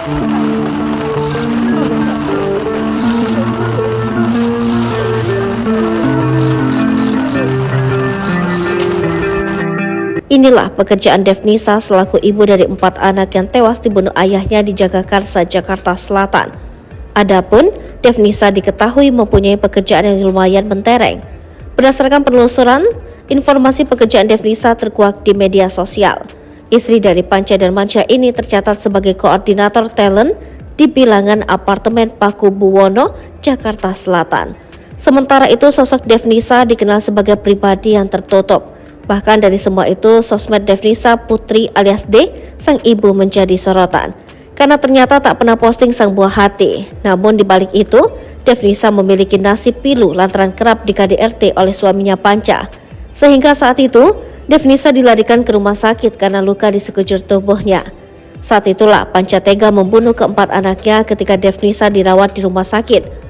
Inilah pekerjaan Devnisa selaku ibu dari 4 anak yang tewas dibunuh ayahnya di Jagakarsa, Jakarta Selatan. Adapun Devnisa diketahui mempunyai pekerjaan yang lumayan mentereng. Berdasarkan penelusuran, informasi pekerjaan Devnisa terkuak di media sosial. Istri dari Panca dan Manca ini tercatat sebagai koordinator talent di bilangan apartemen Paku Buwono, Jakarta Selatan. Sementara itu, sosok Devnisa dikenal sebagai pribadi yang tertutup. Bahkan dari semua itu, sosmed Devnisa Putri alias D, sang ibu menjadi sorotan. Karena ternyata tak pernah posting sang buah hati. Namun dibalik itu, Devnisa memiliki nasib pilu lantaran kerap di KDRT oleh suaminya Panca. Sehingga saat itu, Devnisa dilarikan ke rumah sakit karena luka di sekujur tubuhnya. Saat itulah Panca tega membunuh keempat anaknya ketika Devnisa dirawat di rumah sakit.